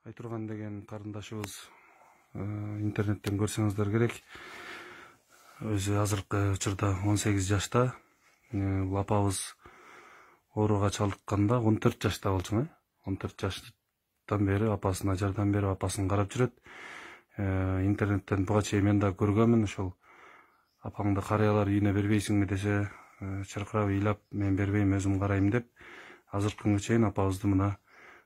Айтурган деген карындашыбыз интернеттен көрсөңүздөр керек. Өзү азыркы учурда 18 жашта. Бул апабыз ооруга чалдыкканда 14 жашта болчу. 14 жаштан бери апасына жардам берип, апасын карап жүрөт. Интернеттен буга чейин мен да көргөнмүн. Ошол апаңды карыялар үйүнө бербейсиңби десе, чыркырап ыйлап, мен бербейм, өзүм карайм деп, азыркы күнгө чейин апабызды мына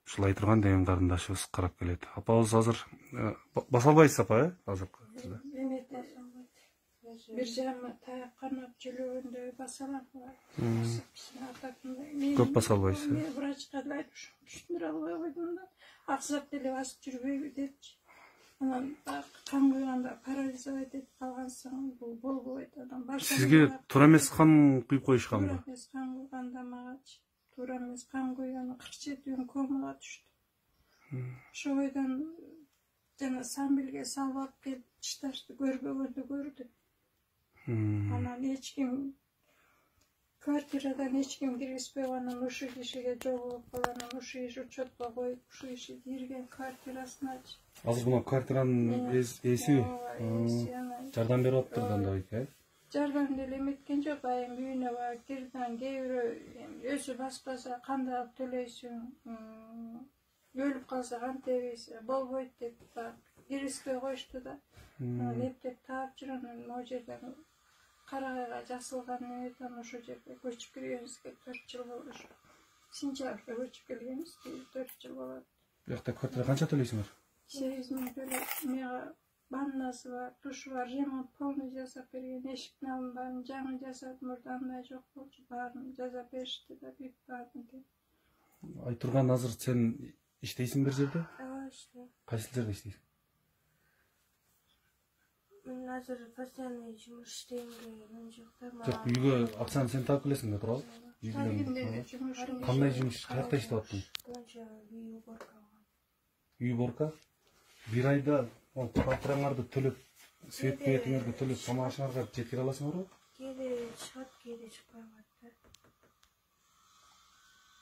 ушул Айтурган деген карындашыбыз карап келет. Апабыз азыр баса албайсыз апа, азыркы учурда. Эметет. Бир жамы таяк кармап жүргөндө баса алам. Көп баса албайсыз. Мен врачка да түшүндүрө албай койдум да. Аксап деле басып жүрбөйбү депчи. Анан кан куйганда парализовать этип калгансың, бул болбойт адам. Сизге туура эмес кан куйуп коюшканбы? Туура эмес кан куйганда магачы. Туура эмес кан куйган 47 күн комага түштү. Ошол бойдон жана самбилге салып алып келип чышташты, көрбөгөндү көрдү. Анан эч ким квартирадан эч ким киргизбей, анан ушул кишиге жолугуп калган, ушул киши учетко коюп, ушул киши кирген квартирасыначы. Азыр мына квартиранын ээси жардам берип атыптыр да анда, Жардам деле эметкен жок, айым үйүнө барып кирден кээ бирөө өзү баспаса кандай алып төлөйсүң, өлүп калса кантебейсиң, болбойт деп киргизбей коюшту да. Эптеп таап жүр, анан могу жерден Карагайга жасылган эмеден ошол жерге көчүп киргенибизге 4 жыл болду. Сентябрда көчүп келгенбиз, 4 жыл болот. Биякта квартира канча төлөйсүңөр? 8 миң төлөйт. Мага ваннасы бар, душу бар, ремонт полный жасап берген, эшиктин алдын баарын жаңы жасап, мурда андай жок болчу, баарын жасап беришти да, бүт баарын. Айтурган, азыр сен иштейсиң бир жерде? Ооба, иштейм. Кайсы жерде иштейсиң? Мен азыр постоянный жумуш иштегенге мен жок да. Жок, үйгө акчаны сен таап келесиң да, туурабы? Кандай жумуш, каякта иштеп аттың? Канча үй уборка алгам. Үй уборка? Бир айда квартираңарды төлөп, свет кветиңерге төлөп, тамак ашыңарга жеткире аласыңарбы? Кээде чыгат, кээде чыкпай калат.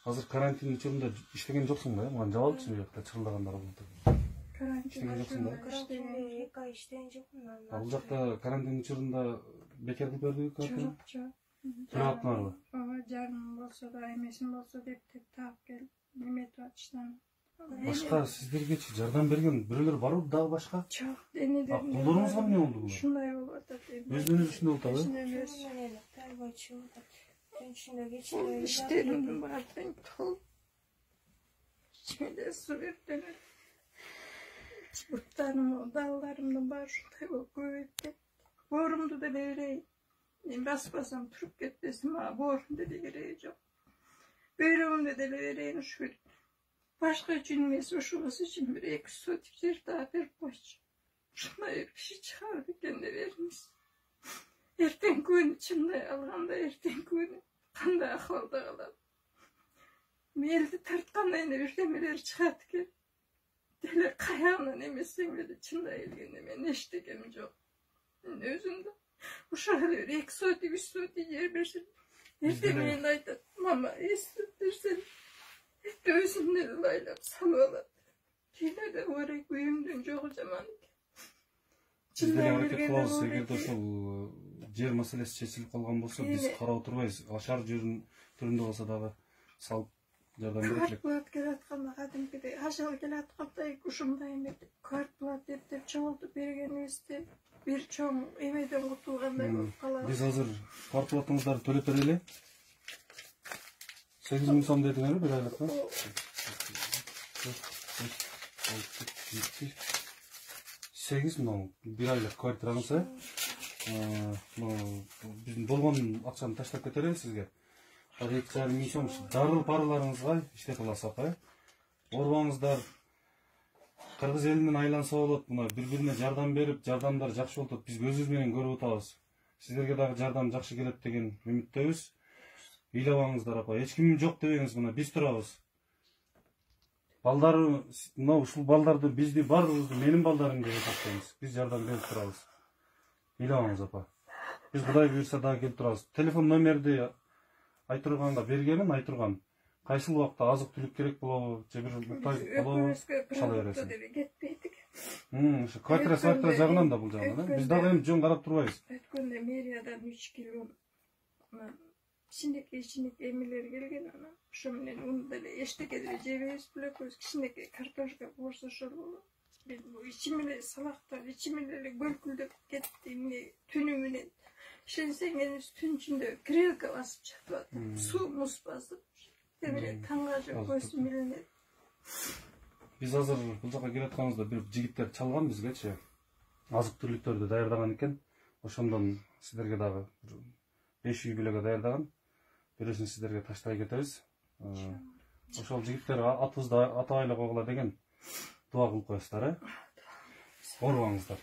Азыр карантин учурунда иштеген жоксуңбу? Мага жабылчу жакта чырылдагандар болду. Карантин Карантинде 2 ай иштеген жокмун. Бул жакта карантин учурунда бекер кылып бердиби квартира? Жок. Төлөп аттыңарбы? Ооба, жарым болсо да, эмесин болсо деп таап келип, эметип атыштан. Башка сиздергечи жардам берген бирөөлөр барбы дагы башка? Жок, денеден. Колдоруңузга эмне болду бул? Ушундай болуп атат. Өзүнүн ушундай болуп атабы? Менен тайбайчы болот. Мен ушундай кечире İşlerimden bazen tol. İçimde su örtlenir. Çubuklarım, dallarımdan var şunday olup koyup. Borumdu da böyle. Ben basmasam turup gitmesin ama borum dedi gereği yok. Böğrümde de vereyim şu. Başka cümlesi uşuması için bir eksotik bir daha bir boş. Şunday bir şey çıkardı kendi vermiş. Erten gün içinde alganda erten gün. Qanday ahvalda qaladi. Meldi tartqandan birdemeler chiqadi ekan. Dele qayog'dan emasang dedi, chinda kelganda men eshitganim yo'q. Men o'zimda o'shalar 2 soat, 3 soat yer bersin. Erta men aytadi, mama, estirsin. O'zimni laylab salib oladi. Keladi, o'rak uyimdan yo'q jamon. Chinda kelganda эгерде ошол жер маселеси чечилип калган болсо, биз карап турбайбыз. Ашар жерин түрүндө болсо дагы салып жардам берет. Квартплат келатканда кадимкидей ажал келаткандай ушундай эме квартплат деп чогултуп бергенибизде бир чоң эмеден кутулгандай болуп калабыз. Биз азыр квартплатыңыздарды төлөп берели. 8 миң сом дедиңерби бир айлыкка? 8 миң бир айлык квартираңыз, биздин болгон акчаны таштап кетели сизге. 2,5 миң сом дарыл параларыңызга иштеп аласыз апа. Оорубаңыздар. Кыргыз элинен айланса болот, мына бири-бирине жардам берип, жардамдар жакшы болуп атат. Биз көзүбүз менен көрүп атабыз. Сиздерге дагы жардам жакшы келет деген үмүттөбүз. Ыйлабаңыздар апа. Эч ким жок дебеңиз, мына биз турабыз. Балдар, мына ушул балдарды бизди баарыбызды менин балдарым деп эсептейбиз. Биз жардам берип турабыз. Ыйлабаңыз апа. Биз Кудай буйрса дагы келип турабыз. Телефон номерди Айтурганга бергенмин, Айтурган. кайсыл убакта азык түлүк керек болобу, же бир муктаж болобу, шала бересиң. Деп кетпейдик. Ошо квартира жагынан да бул жагынан, биз дагы эми жөн карап турбайбыз. Өткөндө мэриядан 3 кило кичинекей эмелер келген, анан ошо менен уну деле эчтеке деле жебейбиз белек, кичинекей картошка борсошор болот. İçim ile salaklar, içim ile gölküldep gitti, tünü menен. Şensengeniz tün içinde grelka basıp çatladı. Su mus basıp. Demire tangacı koysun bilinir. Biz azыр бул жака келе атканыбызда бир жигиттер чалган бизгечи. Азык түлүктөрдү даярдаган экен. Ошондон сиздерге дагы 5 үй бүлөгө даярдаган. Бирөөсүн сиздерге таштай кетебиз. Ошол жигиттерге атыбызды атабайлы койгула деген дуа кылып коесуздар, оорубаңыздар.